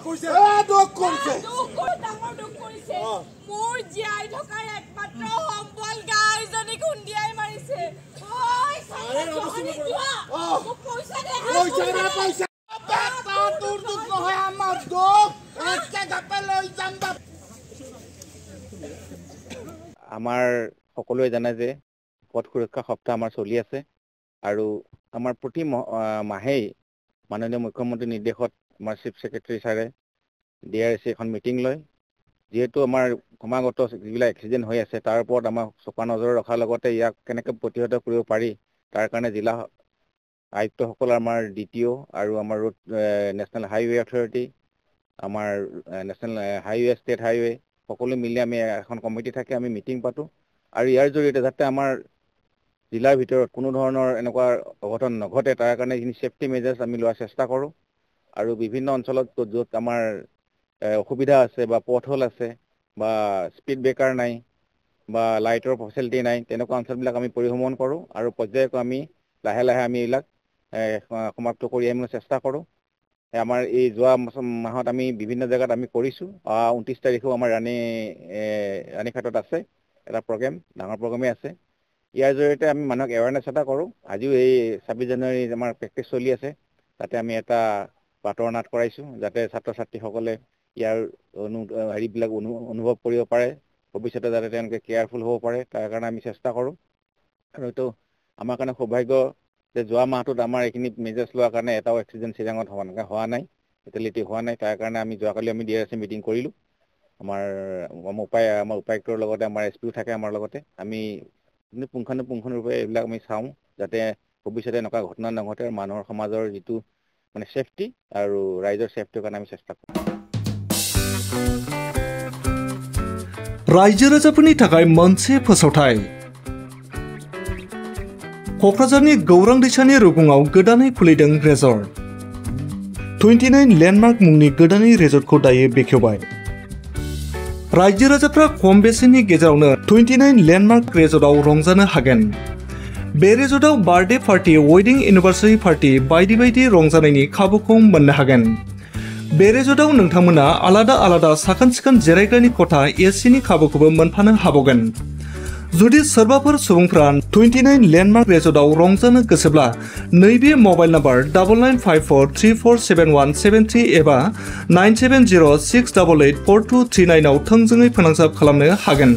দুখ কৰিছে ডাঙৰ দুখ কৰিছে মোৰ জীয়াই থকাৰ একমাত্ৰ সম্বল গাইজনী খুন্দিয়াই মাৰিছে আমাৰ সকলোৱে জানে যে পথ সুৰক্ষা সপ্তাহ আমাৰ চলি আছে আৰু আমাৰ প্ৰতি মাহেই মাননীয় মুখ্যমন্ত্ৰী নিৰ্দেশত আমাৰ চিফ সেক্ৰেটাৰী ছাৰে ডিআৰএসি এখন মিটিং লয় যেহেতু আমাৰ ক্ৰমাগত যিবিলাক এক্সিডেণ্ট হৈ আছে তাৰ ওপৰত আমাৰ চোকা নজৰ ৰখাৰ লগতে ইয়াক কেনেকৈ প্ৰতিহত কৰিব পাৰি তাৰ কাৰণে জিলা আয়ুক্তসকল আমাৰ DTO আৰু আমাৰ ৰোড নেশ্যনেল হাইৱে অথৰিটি আমাৰ নেশ্যনেল হাইৱে ষ্টেট হাইৱে সকলো মিলি আমি এখন কমিটি থাকে আমি মিটিং পাতো আৰু ইয়াৰ জৰিয়তে যাতে আমাৰ জিলাৰ ভিতৰত কোনো ধৰণৰ এনেকুৱা অঘটন নঘটে তাৰ কাৰণে যিখিনি সেফটি মেজাৰ্ছ আমি লোৱাৰ চেষ্টা কৰোঁ আৰু বিভিন্ন অঞ্চলত য'ত আমাৰ অসুবিধা আছে বা পথহল আছে বা স্পীড ব্ৰেকাৰ নাই বা লাইটৰ ফেচিলিটি নাই তেনেকুৱা অঞ্চলবিলাক আমি পৰিভ্ৰমণ কৰোঁ আৰু পৰ্যায়ক্ৰমে আমি লাহে লাহে আমি এইবিলাক সমাপ্ত কৰি আহিবলৈ চেষ্টা কৰোঁ আমাৰ এই যোৱা মাহত আমি বিভিন্ন জেগাত আমি কৰিছোঁ 29 তাৰিখেও আমাৰ ৰাণীঘাটত আছে এটা প্ৰগ্ৰেম ডাঙৰ প্ৰগ্ৰেমেই আছে ইয়াৰ জৰিয়তে আমি মানুহক এৱাৰনেছ এটা কৰোঁ আজিও এই 26 জানুৱাৰী আমাৰ প্ৰেক্টিছ চলি আছে তাতে আমি এটা বাটৰ নাট কৰাইছোঁ যাতে ছাত্ৰ ছাত্ৰীসকলে ইয়াৰ হেৰিবিলাক অনুভৱ কৰিব পাৰে ভৱিষ্যতে যাতে তেওঁলোকে কেয়াৰফুল হ'ব পাৰে তাৰ কাৰণে আমি চেষ্টা কৰোঁ আৰু এইটো আমাৰ কাৰণে সৌভাগ্য যে যোৱা মাহটোত আমাৰ এইখিনি মেজাৰ্ছ লোৱাৰ কাৰণে এটাও এক্সিডেণ্ট চিৰাঙত হোৱা নাই ফেটেলিটি হোৱা নাই তাৰ কাৰণে আমি যোৱাকালি আমি ডিআৰএসি মিটিং কৰিলোঁ আমাৰ উপায়ুক্তৰ লগতে আমাৰ SPও থাকে আমাৰ লগতে আমি পুংখানুপুংখৰূপে এইবিলাক আমি চাওঁ যাতে ভৱিষ্যতে এনেকুৱা ঘটনা নঘটে আৰু মানুহৰ সমাজৰ যিটো মানে সেফটি আৰু ৰাইজৰ সেফটিৰ কাৰণে আমি চেষ্টা কৰোঁ रायजो राजाफोरनि थाखाय मोनसे फोसावथाय क'क्राझारनि गौरां दैसानि रुगुङाव गोदानै खुलिदों रेजर्ट 29 लेन्डमार्क मुंनि गोदानै रेजर्टखौ दायो बेखेवबाय रायजो राजाफ्रा खम बेसेननि गेजेरावनो 29 लेन्डमार्क रेजर्टआव रंजानो हागोन बे रेजर्टआव birthday party wedding anniversary party बायदि बायदि रंजानायनि खाबुखौ मोननो हागोन बे रेजर्टआव नोंथांमोना आलादा आलादा साखोन सिखोन जिरायग्रानि खथा एसिनि खाबुखौबो मोनफानो हाबावगोन जुदि सोरबाफोर सुबुंफ्रा 29 लेन्डमार्क रेजर्टआव रंजानो गोसोब्ला नैबे मबाइल नम्बर 9954347173 एबा 9706884239 आव थोंजोङै फोनांजाब खालामनो हागोन।